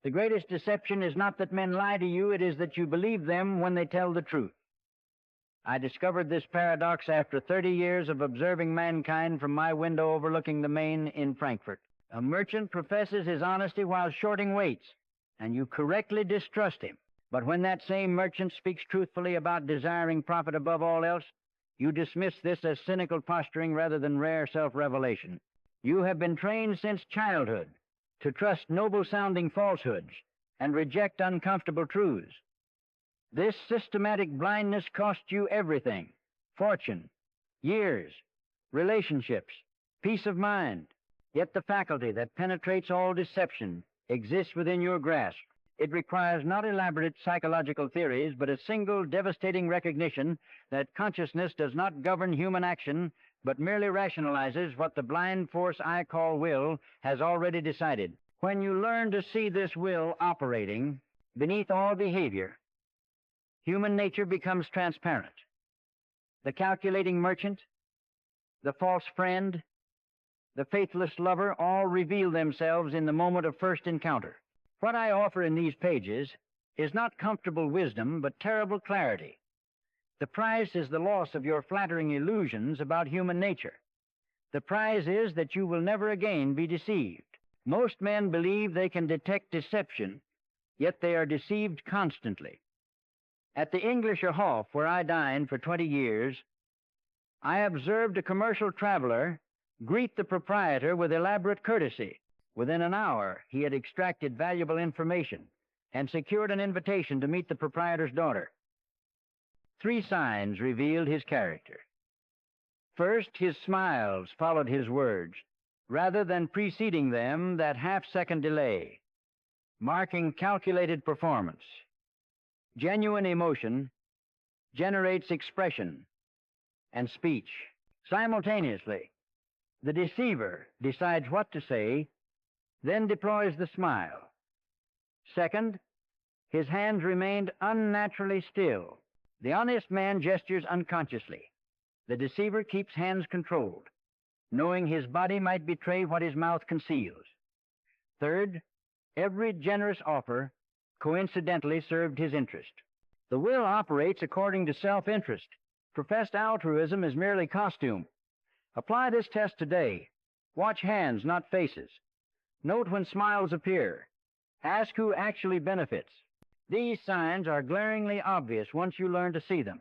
The greatest deception is not that men lie to you, it is that you believe them when they tell the truth. I discovered this paradox after 30 years of observing mankind from my window overlooking the Main in Frankfurt. A merchant professes his honesty while shorting weights, and you correctly distrust him. But when that same merchant speaks truthfully about desiring profit above all else, you dismiss this as cynical posturing rather than rare self-revelation. You have been trained since childhood to trust noble-sounding falsehoods and reject uncomfortable truths. This systematic blindness cost you everything: fortune, years, relationships, peace of mind. Yet the faculty that penetrates all deception exists within your grasp. It requires not elaborate psychological theories, but a single devastating recognition that consciousness does not govern human action, but merely rationalizes what the blind force I call will has already decided. When you learn to see this will operating beneath all behavior, human nature becomes transparent. The calculating merchant, the false friend, the faithless lover all reveal themselves in the moment of first encounter. What I offer in these pages is not comfortable wisdom, but terrible clarity. The price is the loss of your flattering illusions about human nature. The prize is that you will never again be deceived. Most men believe they can detect deception, yet they are deceived constantly. At the Englischer Hof, where I dined for 20 years, I observed a commercial traveler greet the proprietor with elaborate courtesy. Within an hour, he had extracted valuable information and secured an invitation to meet the proprietor's daughter. 3 signs revealed his character. First, his smiles followed his words, rather than preceding them that half-second delay, marking calculated performance. Genuine emotion generates expression and speech. Simultaneously, the deceiver decides what to say, then deploys the smile. Second, his hands remained unnaturally still. The honest man gestures unconsciously. The deceiver keeps hands controlled, knowing his body might betray what his mouth conceals. Third, every generous offer coincidentally served his interest. The will operates according to self-interest. Professed altruism is merely costume. Apply this test today. Watch hands, not faces. Note when smiles appear. Ask who actually benefits. These signs are glaringly obvious once you learn to see them.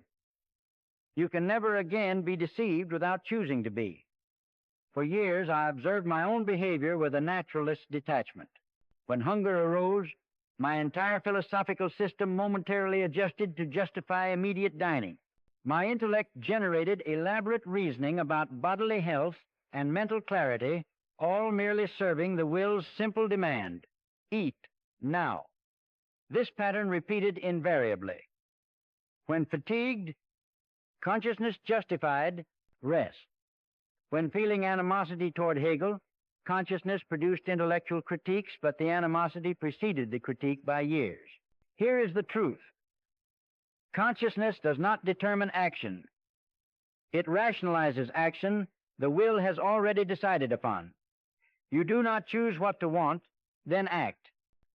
You can never again be deceived without choosing to be. For years, I observed my own behavior with a naturalist's detachment. When hunger arose, my entire philosophical system momentarily adjusted to justify immediate dining. My intellect generated elaborate reasoning about bodily health and mental clarity, all merely serving the will's simple demand: eat now. This pattern repeated invariably. When fatigued, consciousness justified rest. When feeling animosity toward Hegel, consciousness produced intellectual critiques, but the animosity preceded the critique by years. Here is the truth. Consciousness does not determine action. It rationalizes action the will has already decided upon. You do not choose what to want, then act.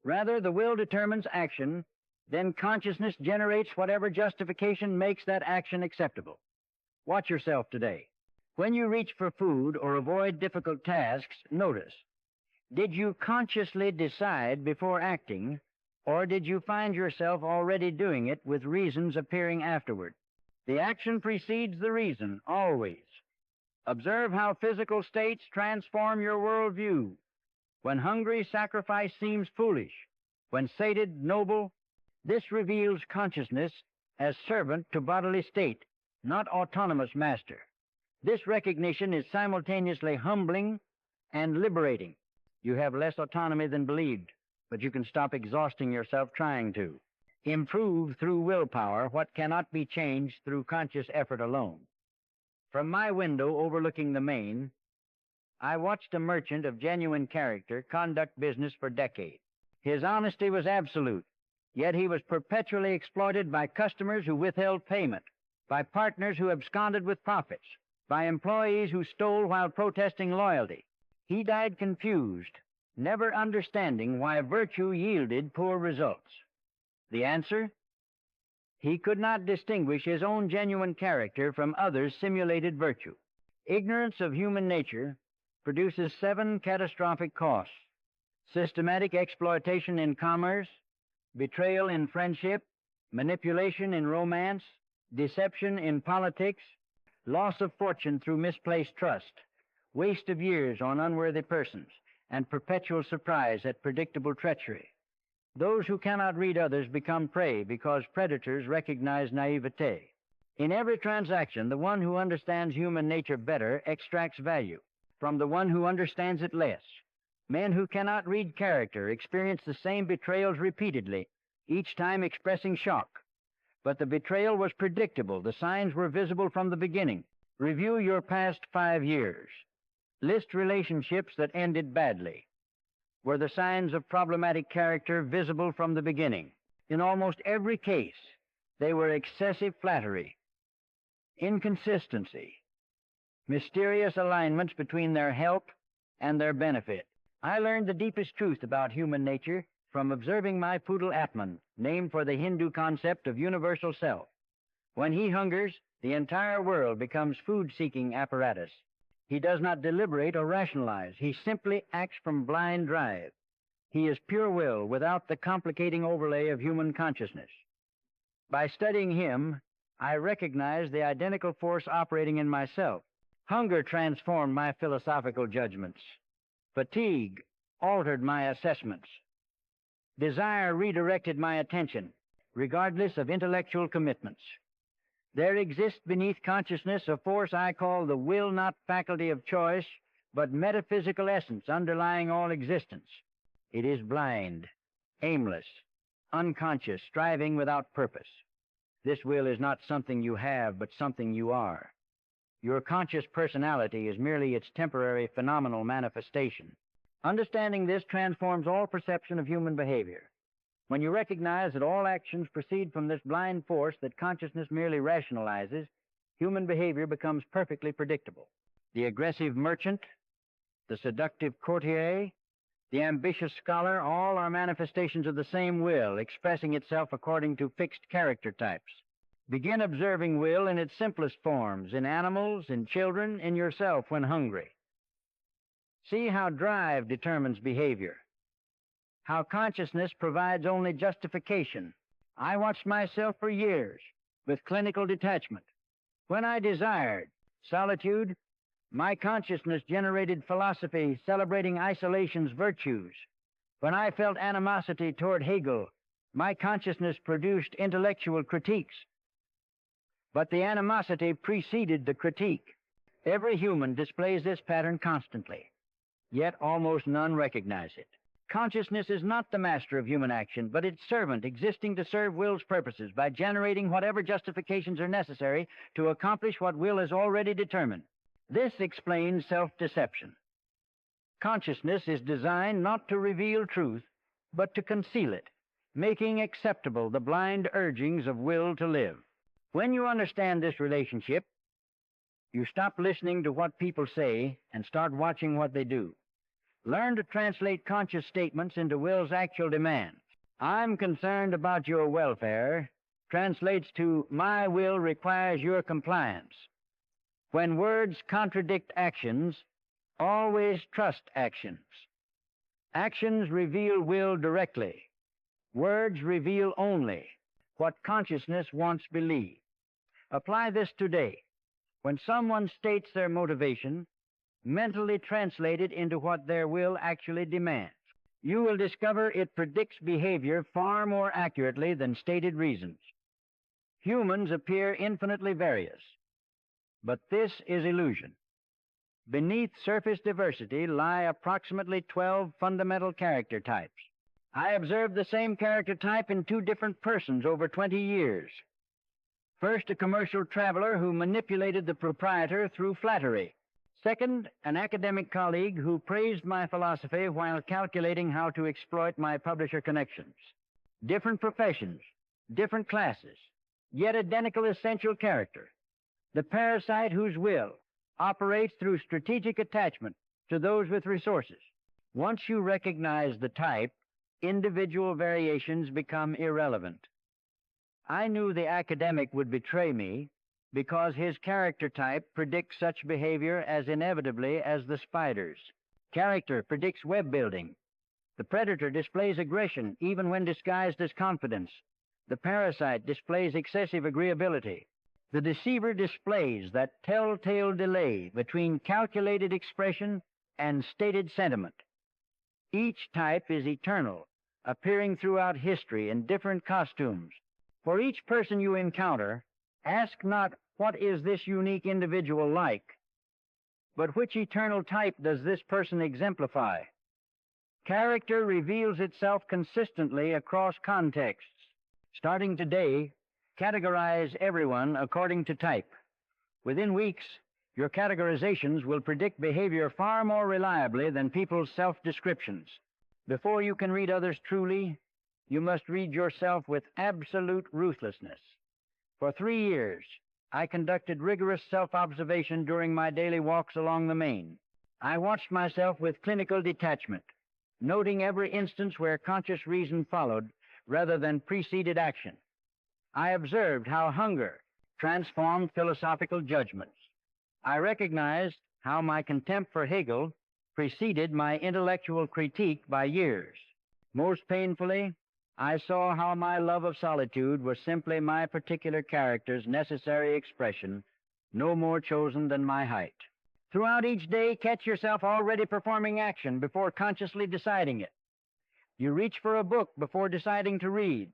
Rather, the will determines action, then consciousness generates whatever justification makes that action acceptable. Watch yourself today. When you reach for food or avoid difficult tasks, notice, did you consciously decide before acting, or did you find yourself already doing it with reasons appearing afterward? The action precedes the reason, always. Observe how physical states transform your worldview. When hungry, sacrifice seems foolish. When sated, noble. This reveals consciousness as servant to bodily state, not autonomous master. This recognition is simultaneously humbling and liberating. You have less autonomy than believed, but you can stop exhausting yourself trying to. Improve through willpower what cannot be changed through conscious effort alone. From my window overlooking the Main, I watched a merchant of genuine character conduct business for decades. His honesty was absolute, yet he was perpetually exploited by customers who withheld payment, by partners who absconded with profits, by employees who stole while protesting loyalty. He died confused, never understanding why virtue yielded poor results. The answer? He could not distinguish his own genuine character from others' simulated virtue. Ignorance of human nature produces 7 catastrophic costs: systematic exploitation in commerce, betrayal in friendship, manipulation in romance, deception in politics, loss of fortune through misplaced trust, waste of years on unworthy persons, and perpetual surprise at predictable treachery. Those who cannot read others become prey because predators recognize naivete. In every transaction, the one who understands human nature better extracts value from the one who understands it less. Men who cannot read character experience the same betrayals repeatedly, each time expressing shock. But the betrayal was predictable. The signs were visible from the beginning. Review your past 5 years. List relationships that ended badly. Were the signs of problematic character visible from the beginning? In almost every case, they were excessive flattery, inconsistency, mysterious alignments between their help and their benefit. I learned the deepest truth about human nature from observing my poodle Atman, named for the Hindu concept of universal self. When he hungers, the entire world becomes food-seeking apparatus. He does not deliberate or rationalize. He simply acts from blind drive. He is pure will without the complicating overlay of human consciousness. By studying him, I recognize the identical force operating in myself. Hunger transformed my philosophical judgments. Fatigue altered my assessments. Desire redirected my attention, regardless of intellectual commitments. There exists beneath consciousness a force I call the will not faculty of choice, but metaphysical essence underlying all existence. It is blind, aimless, unconscious, striving without purpose. This will is not something you have, but something you are. Your conscious personality is merely its temporary phenomenal manifestation. Understanding this transforms all perception of human behavior. When you recognize that all actions proceed from this blind force that consciousness merely rationalizes, human behavior becomes perfectly predictable. The aggressive merchant, the seductive courtier, the ambitious scholar, all are manifestations of the same will, expressing itself according to fixed character types. Begin observing will in its simplest forms, in animals, in children, in yourself when hungry. See how drive determines behavior, how consciousness provides only justification. I watched myself for years with clinical detachment. When I desired solitude, my consciousness generated philosophy celebrating isolation's virtues. When I felt animosity toward Hegel, my consciousness produced intellectual critiques. But the animosity preceded the critique. Every human displays this pattern constantly, yet almost none recognize it. Consciousness is not the master of human action, but its servant existing to serve will's purposes by generating whatever justifications are necessary to accomplish what will has already determined. This explains self-deception. Consciousness is designed not to reveal truth, but to conceal it, making acceptable the blind urgings of will to live. When you understand this relationship, you stop listening to what people say and start watching what they do. Learn to translate conscious statements into will's actual demands. I'm concerned about your welfare translates to my will requires your compliance. When words contradict actions, always trust actions. Actions reveal will directly. Words reveal only what consciousness once believed. Apply this today. When someone states their motivation, mentally translate it into what their will actually demands. You will discover it predicts behavior far more accurately than stated reasons. Humans appear infinitely various, but this is illusion. Beneath surface diversity lie approximately 12 fundamental character types. I observed the same character type in 2 different persons over 20 years. First, a commercial traveler who manipulated the proprietor through flattery. Second, an academic colleague who praised my philosophy while calculating how to exploit my publisher connections. Different professions, different classes, yet identical essential character. The parasite whose will operates through strategic attachment to those with resources. Once you recognize the type, individual variations become irrelevant. I knew the academic would betray me because his character type predicts such behavior as inevitably as the spider's. Character predicts web building. The predator displays aggression even when disguised as confidence. The parasite displays excessive agreeability. The deceiver displays that telltale delay between calculated expression and stated sentiment. Each type is eternal, appearing throughout history in different costumes. For each person you encounter, ask not, "What is this unique individual like?" but "Which eternal type does this person exemplify?" Character reveals itself consistently across contexts. Starting today, categorize everyone according to type. Within weeks, your categorizations will predict behavior far more reliably than people's self-descriptions. Before you can read others truly, you must read yourself with absolute ruthlessness. For 3 years, I conducted rigorous self-observation during my daily walks along the Main. I watched myself with clinical detachment, noting every instance where conscious reason followed rather than preceded action. I observed how hunger transformed philosophical judgments. I recognized how my contempt for Hegel preceded my intellectual critique by years. Most painfully, I saw how my love of solitude was simply my particular character's necessary expression, no more chosen than my height. Throughout each day, catch yourself already performing action before consciously deciding it. You reach for a book before deciding to read.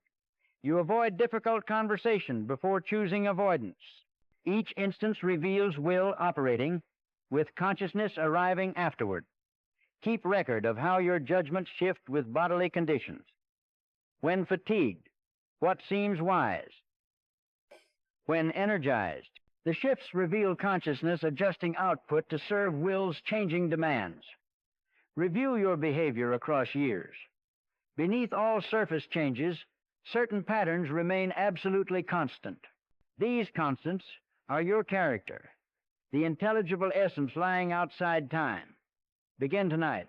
You avoid difficult conversation before choosing avoidance. Each instance reveals will operating, with consciousness arriving afterward. Keep record of how your judgments shift with bodily conditions. When fatigued, what seems wise? When energized, the shifts reveal consciousness adjusting output to serve will's changing demands. Review your behavior across years. Beneath all surface changes, certain patterns remain absolutely constant. These constants are your character, the intelligible essence lying outside time. Begin tonight.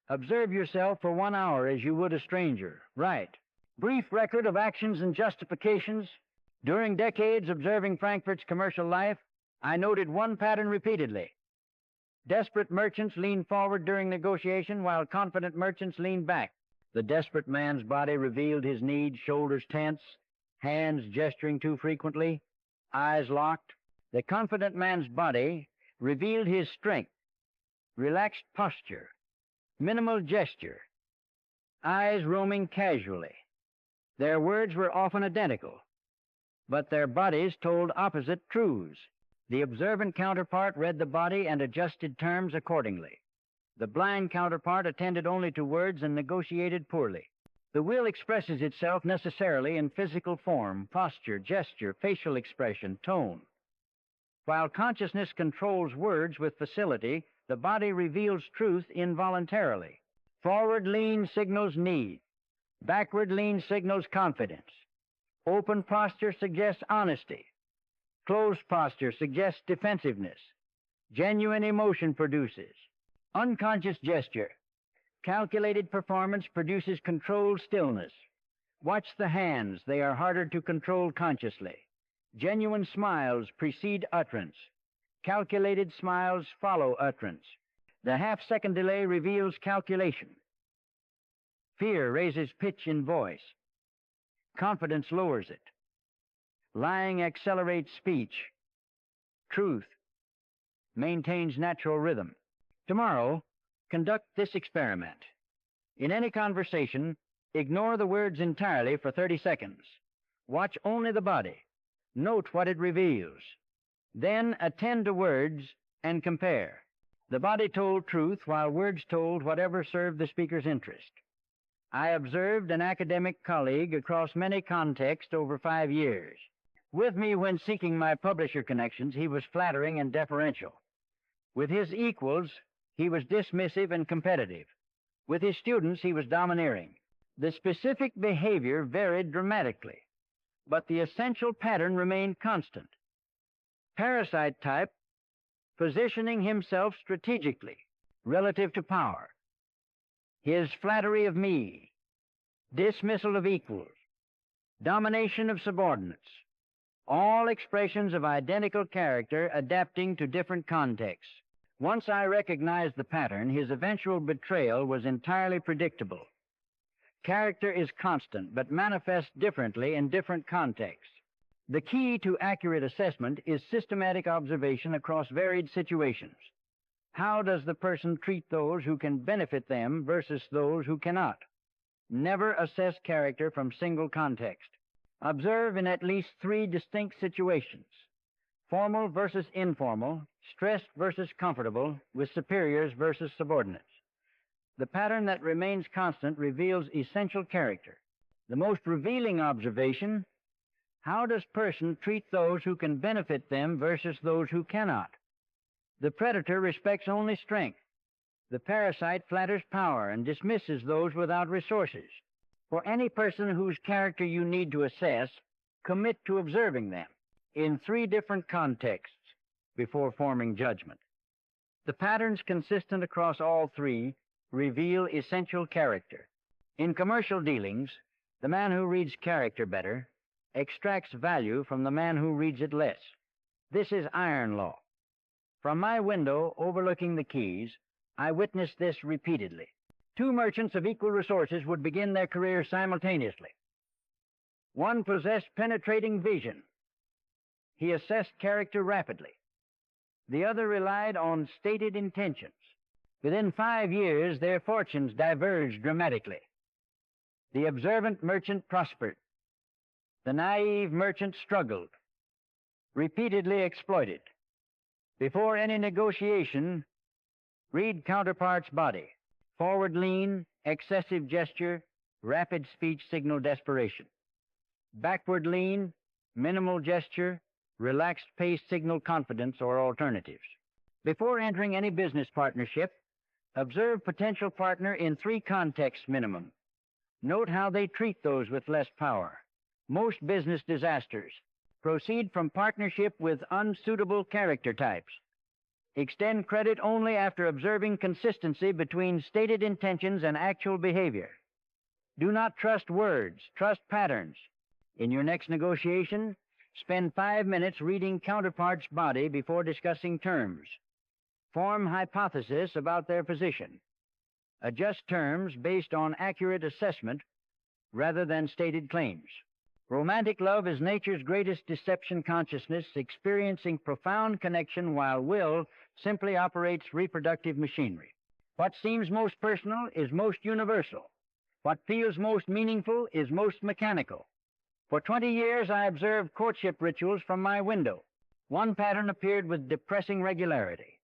Observe yourself for 1 hour as you would a stranger. Write. Brief record of actions and justifications. During decades observing Frankfurt's commercial life, I noted one pattern repeatedly. Desperate merchants leaned forward during negotiation while confident merchants leaned back. The desperate man's body revealed his needs, shoulders tense, hands gesturing too frequently, eyes locked. The confident man's body revealed his strength, relaxed posture, minimal gesture, eyes roaming casually. Their words were often identical, but their bodies told opposite truths. The observant counterpart read the body and adjusted terms accordingly. The blind counterpart attended only to words and negotiated poorly. The will expresses itself necessarily in physical form, posture, gesture, facial expression, tone. While consciousness controls words with facility, the body reveals truth involuntarily. Forward lean signals need. Backward lean signals confidence. Open posture suggests honesty. Closed posture suggests defensiveness. Genuine emotion produces unconscious gesture. Calculated performance produces controlled stillness. Watch the hands. They are harder to control consciously. Genuine smiles precede utterance. Calculated smiles follow utterance. The half-second delay reveals calculation. Fear raises pitch in voice. Confidence lowers it. Lying accelerates speech. Truth maintains natural rhythm. Tomorrow, conduct this experiment. In any conversation, ignore the words entirely for 30 seconds. Watch only the body. Note what it reveals. Then attend to words and compare. The body told truth while words told whatever served the speaker's interest. I observed an academic colleague across many contexts over 5 years. With me when seeking my publisher connections, he was flattering and deferential. With his equals, he was dismissive and competitive. With his students, he was domineering. The specific behavior varied dramatically, but the essential pattern remained constant. Parasite type, positioning himself strategically relative to power. his flattery of me, dismissal of equals, domination of subordinates, all expressions of identical character adapting to different contexts. Once I recognized the pattern, his eventual betrayal was entirely predictable. Character is constant, but manifests differently in different contexts. The key to accurate assessment is systematic observation across varied situations. How does the person treat those who can benefit them versus those who cannot? Never assess character from single context. Observe in at least 3 distinct situations: formal versus informal, stressed versus comfortable, with superiors versus subordinates. The pattern that remains constant reveals essential character. The most revealing observation: how does person treat those who can benefit them versus those who cannot? The predator respects only strength. The parasite flatters power and dismisses those without resources. For any person whose character you need to assess, commit to observing them in 3 different contexts before forming judgment. The patterns consistent across all 3 reveal essential character. In commercial dealings, the man who reads character better extracts value from the man who reads it less. This is iron law. From my window overlooking the quays, I witnessed this repeatedly. 2 merchants of equal resources would begin their careers simultaneously. One possessed penetrating vision. He assessed character rapidly. The other relied on stated intentions. Within 5 years, their fortunes diverged dramatically. The observant merchant prospered. The naive merchant struggled, repeatedly exploited. Before any negotiation, read counterpart's body. Forward lean, excessive gesture, rapid speech signal desperation. Backward lean, minimal gesture, relaxed pace signal confidence or alternatives. Before entering any business partnership, observe potential partner in 3 contexts minimum. Note how they treat those with less power. Most business disasters proceed from partnership with unsuitable character types. Extend credit only after observing consistency between stated intentions and actual behavior. Do not trust words, trust patterns. In your next negotiation, spend 5 minutes reading counterpart's body before discussing terms. Form hypothesis about their position. Adjust terms based on accurate assessment rather than stated claims. Romantic love is nature's greatest deception consciousness, experiencing profound connection while will simply operates reproductive machinery. What seems most personal is most universal. What feels most meaningful is most mechanical. For 20 years, I observed courtship rituals from my window. One pattern appeared with depressing regularity.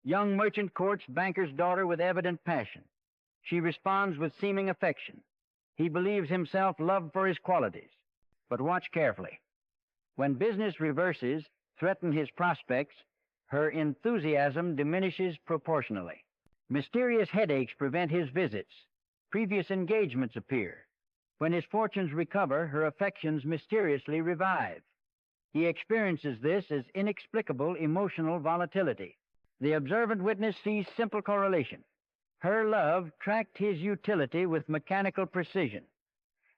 Young merchant courts banker's daughter with evident passion. She responds with seeming affection. He believes himself loved for his qualities. But watch carefully. When business reverses threaten his prospects, her enthusiasm diminishes proportionally. Mysterious headaches prevent his visits. Previous engagements appear. When his fortunes recover, her affections mysteriously revive. He experiences this as inexplicable emotional volatility. The observant witness sees simple correlation. Her love tracked his utility with mechanical precision.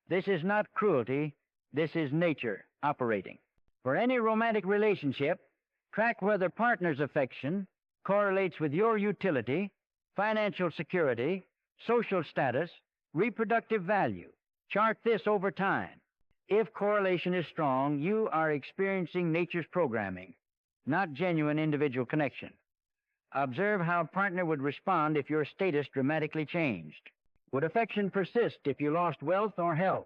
This is not cruelty. This is nature operating. For any romantic relationship, track whether partner's affection correlates with your utility, financial security, social status, reproductive value. Chart this over time. If correlation is strong, you are experiencing nature's programming, not genuine individual connection. Observe how partner would respond if your status dramatically changed. Would affection persist if you lost wealth or health?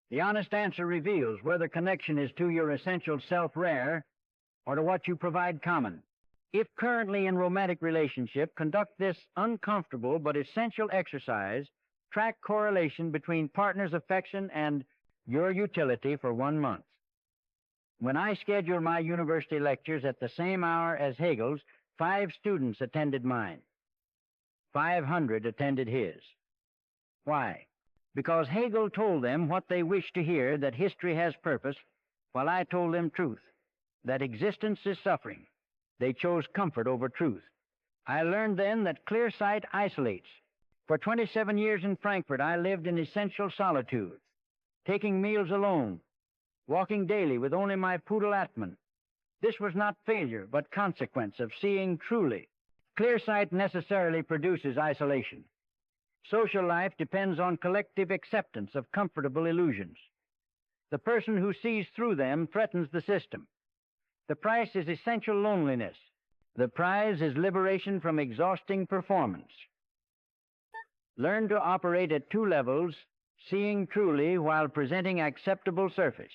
The honest answer reveals whether connection is to your essential self rare or to what you provide common. If currently in romantic relationship, conduct this uncomfortable but essential exercise. Track correlation between partner's affection and your utility for 1 month. When I scheduled my university lectures at the same hour as Hegel's, 5 students attended mine. 500 attended his. Why? Because Hegel told them what they wished to hear, that history has purpose, while I told them truth, that existence is suffering. They chose comfort over truth. I learned then that clear sight isolates. For 27 years in Frankfurt, I lived in essential solitude, taking meals alone, walking daily with only my poodle Atman. This was not failure, but consequence of seeing truly. Clear sight necessarily produces isolation. Social life depends on collective acceptance of comfortable illusions. The person who sees through them threatens the system. The price is essential loneliness. The prize is liberation from exhausting performance. Learn to operate at two levels, seeing truly while presenting acceptable surface.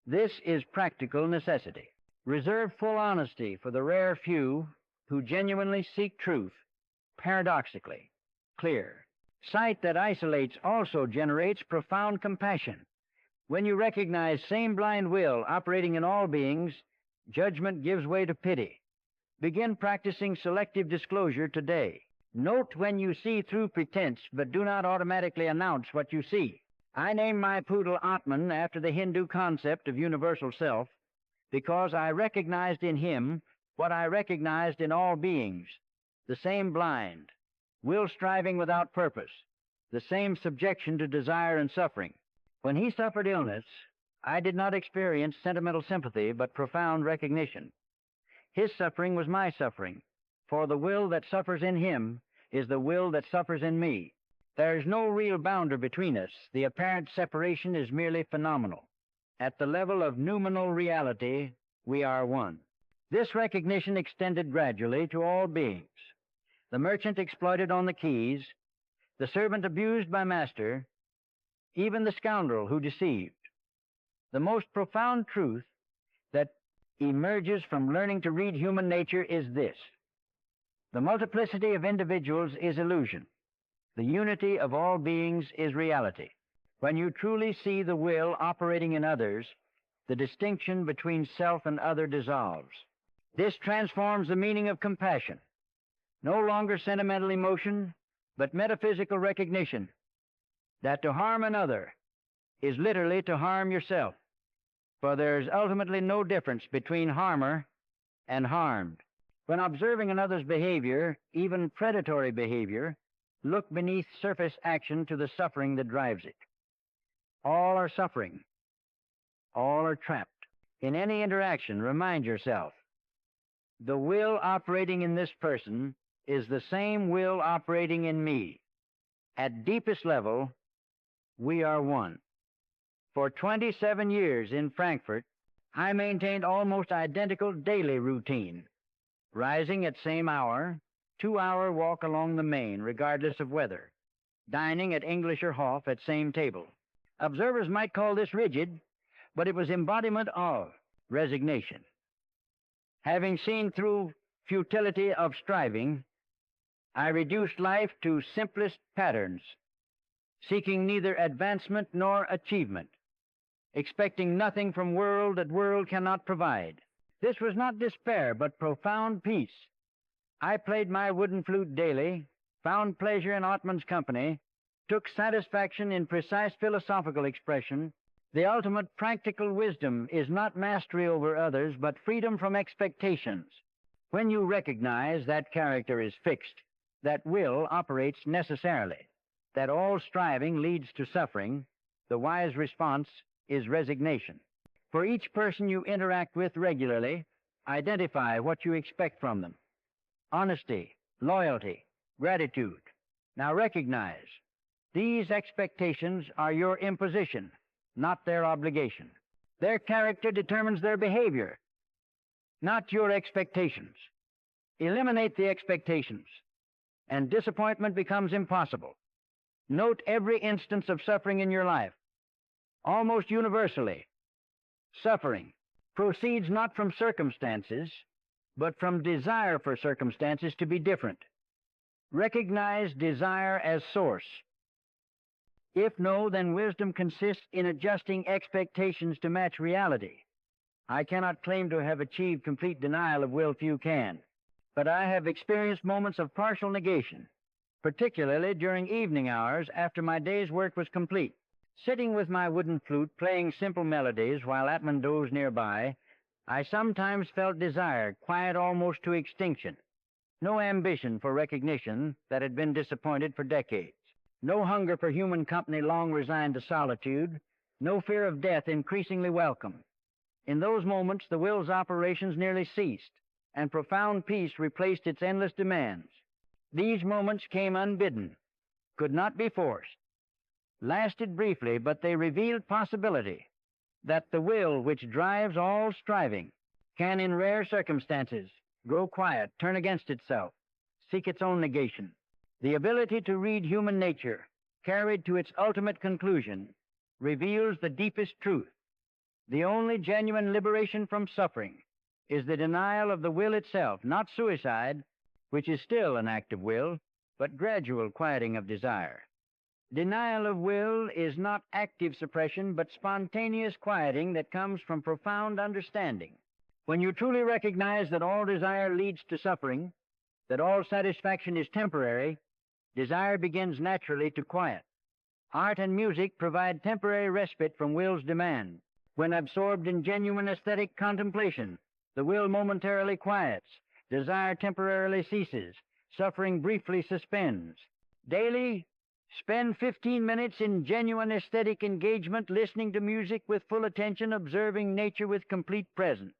This is practical necessity. Reserve full honesty for the rare few who genuinely seek truth, paradoxically clear. Sight that isolates also generates profound compassion. When you recognize same blind will operating in all beings, judgment gives way to pity. Begin practicing selective disclosure today. Note when you see through pretense, but do not automatically announce what you see. I named my poodle Atman after the Hindu concept of universal self because I recognized in him what I recognized in all beings, the same blind, will striving without purpose, the same subjection to desire and suffering. When he suffered illness, I did not experience sentimental sympathy, but profound recognition. His suffering was my suffering, for the will that suffers in him is the will that suffers in me. There is no real boundary between us. The apparent separation is merely phenomenal. At the level of noumenal reality, we are one. This recognition extended gradually to all beings. The merchant exploited on the quays, the servant abused by master, even the scoundrel who deceived. The most profound truth that emerges from learning to read human nature is this: the multiplicity of individuals is illusion. The unity of all beings is reality. When you truly see the will operating in others, the distinction between self and other dissolves. This transforms the meaning of compassion. No longer sentimental emotion, but metaphysical recognition that to harm another is literally to harm yourself, for there is ultimately no difference between harmer and harmed. When observing another's behavior, even predatory behavior, look beneath surface action to the suffering that drives it. All are suffering. All are trapped. In any interaction, remind yourself, the will operating in this person is the same will operating in me. At deepest level, we are one. For 27 years in Frankfurt, I maintained almost identical daily routine. Rising at same hour, 2-hour walk along the Main, regardless of weather. Dining at English or Hof at same table. Observers might call this rigid, but it was embodiment of resignation. Having seen through futility of striving, I reduced life to simplest patterns, seeking neither advancement nor achievement, expecting nothing from world that world cannot provide. This was not despair, but profound peace. I played my wooden flute daily, found pleasure in Atman's company, took satisfaction in precise philosophical expression. The ultimate practical wisdom is not mastery over others, but freedom from expectations. When you recognize that character is fixed, that will operates necessarily, that all striving leads to suffering, the wise response is resignation. For each person you interact with regularly, identify what you expect from them. Honesty, loyalty, gratitude. Now recognize, these expectations are your imposition, not their obligation. Their character determines their behavior, not your expectations. Eliminate the expectations, and disappointment becomes impossible. Note every instance of suffering in your life. Almost universally, suffering proceeds not from circumstances, but from desire for circumstances to be different. Recognize desire as source. If no, then wisdom consists in adjusting expectations to match reality. I cannot claim to have achieved complete denial of will, few can, but I have experienced moments of partial negation, particularly during evening hours after my day's work was complete. Sitting with my wooden flute, playing simple melodies while Atman dozed nearby, I sometimes felt desire, quiet almost to extinction. no ambition for recognition that had been disappointed for decades, no hunger for human company long resigned to solitude, no fear of death increasingly welcome. In those moments, the will's operations nearly ceased, and profound peace replaced its endless demands. These moments came unbidden, could not be forced, lasted briefly, but they revealed possibility that the will which drives all striving can, in rare circumstances, grow quiet, turn against itself, seek its own negation. The ability to read human nature, carried to its ultimate conclusion, reveals the deepest truth. The only genuine liberation from suffering is the denial of the will itself, not suicide, which is still an act of will, but gradual quieting of desire. Denial of will is not active suppression, but spontaneous quieting that comes from profound understanding. When you truly recognize that all desire leads to suffering, that all satisfaction is temporary, desire begins naturally to quiet. Art and music provide temporary respite from will's demand. When absorbed in genuine aesthetic contemplation, the will momentarily quiets, desire temporarily ceases, suffering briefly suspends. Daily, spend 15 minutes in genuine aesthetic engagement, listening to music with full attention, observing nature with complete presence.